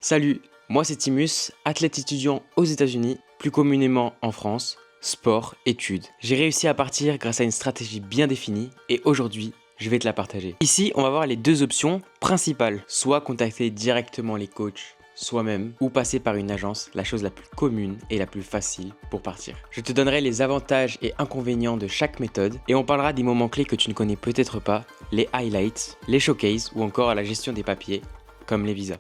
Salut, moi c'est Timus, athlète étudiant aux États-Unis, plus communément en France, sport, études. J'ai réussi à partir grâce à une stratégie bien définie et aujourd'hui, je vais te la partager. Ici, on va voir les deux options principales, soit contacter directement les coachs soi-même ou passer par une agence, la chose la plus commune et la plus facile pour partir. Je te donnerai les avantages et inconvénients de chaque méthode et on parlera des moments clés que tu ne connais peut-être pas, les highlights, les showcases ou encore la gestion des papiers comme les visas.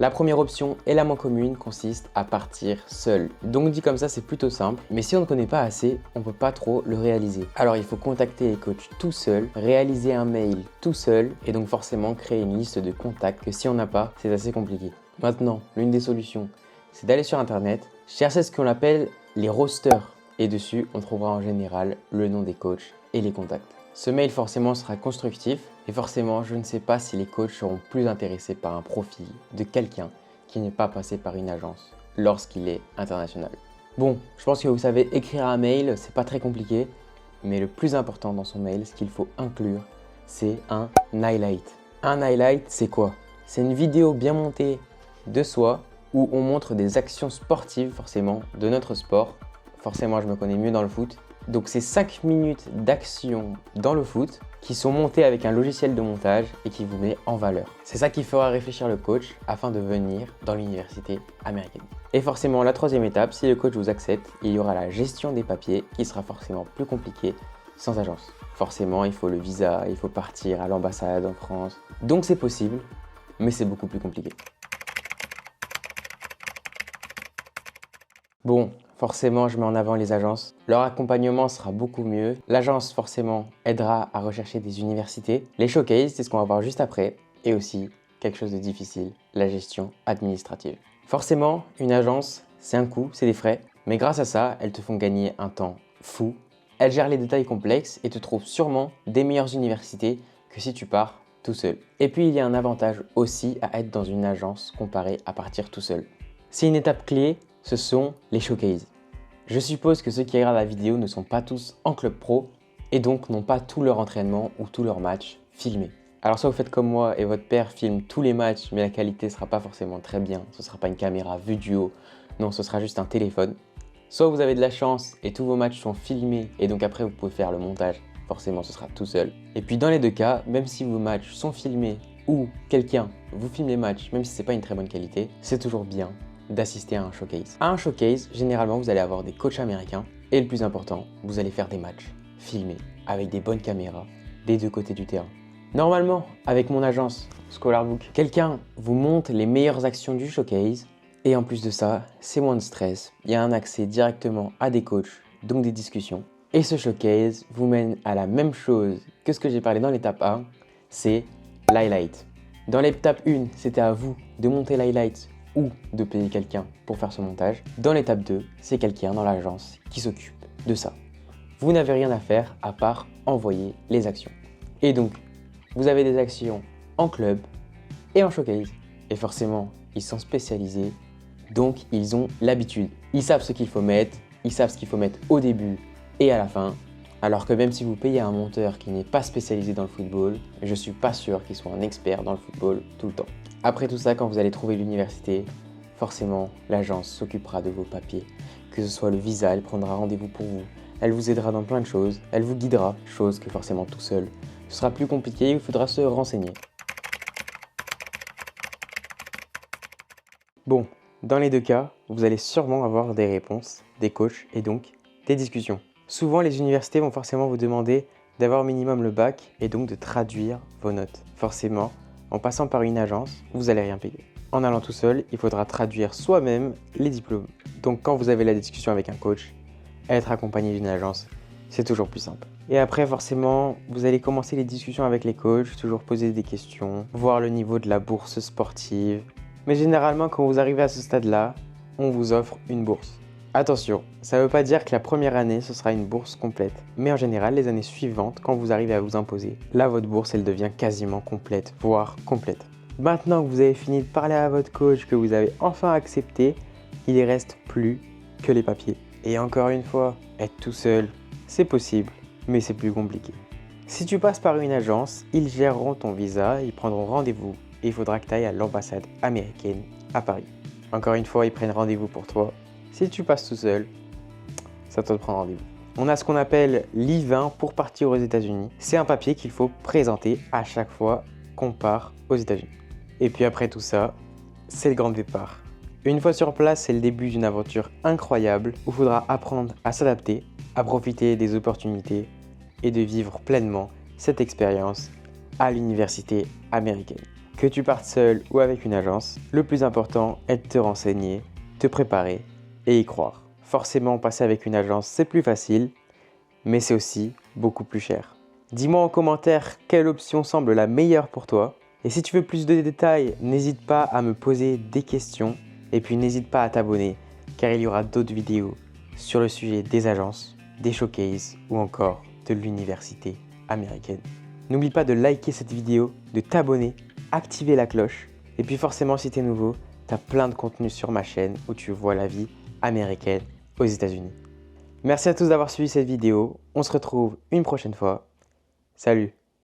La première option et la moins commune consiste à partir seul. Donc dit comme ça, c'est plutôt simple, mais si on ne connaît pas assez, on ne peut pas trop le réaliser. Alors il faut contacter les coachs tout seul, réaliser un mail tout seul et donc forcément créer une liste de contacts que si on n'a pas, c'est assez compliqué. Maintenant, l'une des solutions, c'est d'aller sur internet, chercher ce qu'on appelle les rosters et dessus, on trouvera en général le nom des coachs et les contacts. Ce mail forcément sera constructif et forcément je ne sais pas si les coachs seront plus intéressés par un profil de quelqu'un qui n'est pas passé par une agence lorsqu'il est international. Bon, je pense que vous savez écrire un mail, c'est pas très compliqué, mais le plus important dans son mail, ce qu'il faut inclure, c'est un highlight. Un highlight, c'est quoi? C'est une vidéo bien montée de soi où on montre des actions sportives forcément de notre sport. Forcément, je me connais mieux dans le foot. Donc c'est 5 minutes d'action dans le foot qui sont montées avec un logiciel de montage et qui vous met en valeur. C'est ça qui fera réfléchir le coach afin de venir dans l'université américaine. Et forcément, la troisième étape, si le coach vous accepte, il y aura la gestion des papiers qui sera forcément plus compliquée sans agence. Forcément, il faut le visa, il faut partir à l'ambassade en France. Donc c'est possible, mais c'est beaucoup plus compliqué. Bon, forcément, je mets en avant les agences. Leur accompagnement sera beaucoup mieux. L'agence, forcément, aidera à rechercher des universités. Les showcases, c'est ce qu'on va voir juste après. Et aussi, quelque chose de difficile, la gestion administrative. Forcément, une agence, c'est un coût, c'est des frais. Mais grâce à ça, elles te font gagner un temps fou. Elles gèrent les détails complexes et te trouvent sûrement des meilleures universités que si tu pars tout seul. Et puis, il y a un avantage aussi à être dans une agence comparé à partir tout seul. C'est une étape clé. Ce sont les showcases. Je suppose que ceux qui regardent la vidéo ne sont pas tous en club pro et donc n'ont pas tout leur entraînement ou tous leurs matchs filmés. Alors soit vous faites comme moi et votre père filme tous les matchs mais la qualité ne sera pas forcément très bien, ce ne sera pas une caméra vue du haut, non ce sera juste un téléphone. Soit vous avez de la chance et tous vos matchs sont filmés et donc après vous pouvez faire le montage, forcément ce sera tout seul. Et puis dans les deux cas, même si vos matchs sont filmés ou quelqu'un vous filme les matchs, même si ce n'est pas une très bonne qualité, c'est toujours bien d'assister à un showcase. À un showcase, généralement, vous allez avoir des coachs américains et le plus important, vous allez faire des matchs filmés avec des bonnes caméras des deux côtés du terrain. Normalement, avec mon agence Scholarbook, quelqu'un vous montre les meilleures actions du showcase et en plus de ça, c'est moins de stress. Il y a un accès directement à des coachs, donc des discussions. Et ce showcase vous mène à la même chose que ce que j'ai parlé dans l'étape 1, c'est l'highlight. Dans l'étape 1, c'était à vous de monter l'highlight ou de payer quelqu'un pour faire ce montage. Dans l'étape 2, c'est quelqu'un dans l'agence qui s'occupe de ça. Vous n'avez rien à faire à part envoyer les actions. Et donc, vous avez des actions en club et en showcase. Et forcément, ils sont spécialisés, donc ils ont l'habitude. Ils savent ce qu'il faut mettre, ils savent ce qu'il faut mettre au début et à la fin. Alors que même si vous payez un monteur qui n'est pas spécialisé dans le football, je ne suis pas sûr qu'il soit un expert dans le football tout le temps. Après tout ça, quand vous allez trouver l'université, forcément, l'agence s'occupera de vos papiers. Que ce soit le visa, elle prendra rendez-vous pour vous. Elle vous aidera dans plein de choses. Elle vous guidera, chose que forcément tout seul, ce sera plus compliqué, il faudra se renseigner. Bon, dans les deux cas, vous allez sûrement avoir des réponses, des coachs et donc des discussions. Souvent, les universités vont forcément vous demander d'avoir au minimum le bac et donc de traduire vos notes. Forcément, en passant par une agence, vous n'allez rien payer. En allant tout seul, il faudra traduire soi-même les diplômes. Donc quand vous avez la discussion avec un coach, être accompagné d'une agence, c'est toujours plus simple. Et après, forcément, vous allez commencer les discussions avec les coachs, toujours poser des questions, voir le niveau de la bourse sportive. Mais généralement, quand vous arrivez à ce stade-là, on vous offre une bourse. Attention, ça ne veut pas dire que la première année, ce sera une bourse complète. Mais en général, les années suivantes, quand vous arrivez à vous imposer, là, votre bourse, elle devient quasiment complète, voire complète. Maintenant que vous avez fini de parler à votre coach, que vous avez enfin accepté, il ne reste plus que les papiers. Et encore une fois, être tout seul, c'est possible, mais c'est plus compliqué. Si tu passes par une agence, ils géreront ton visa, ils prendront rendez-vous et il faudra que tu ailles à l'ambassade américaine à Paris. Encore une fois, ils prennent rendez-vous pour toi. Si tu passes tout seul, c'est à toi de prendre rendez-vous. On a ce qu'on appelle l'I-20 pour partir aux États-Unis. C'est un papier qu'il faut présenter à chaque fois qu'on part aux États-Unis. Et puis après tout ça, c'est le grand départ. Une fois sur place, c'est le début d'une aventure incroyable où il faudra apprendre à s'adapter, à profiter des opportunités et de vivre pleinement cette expérience à l'université américaine. Que tu partes seul ou avec une agence, le plus important est de te renseigner, te préparer et y croire. Forcément, passer avec une agence, c'est plus facile, mais c'est aussi beaucoup plus cher. Dis-moi en commentaire quelle option semble la meilleure pour toi. Et si tu veux plus de détails, n'hésite pas à me poser des questions et puis n'hésite pas à t'abonner car il y aura d'autres vidéos sur le sujet des agences, des showcases ou encore de l'université américaine. N'oublie pas de liker cette vidéo, de t'abonner, activer la cloche et puis forcément si tu es nouveau, tu as plein de contenus sur ma chaîne où tu vois la vie américaine aux États-Unis. Merci à tous d'avoir suivi cette vidéo, on se retrouve une prochaine fois. Salut!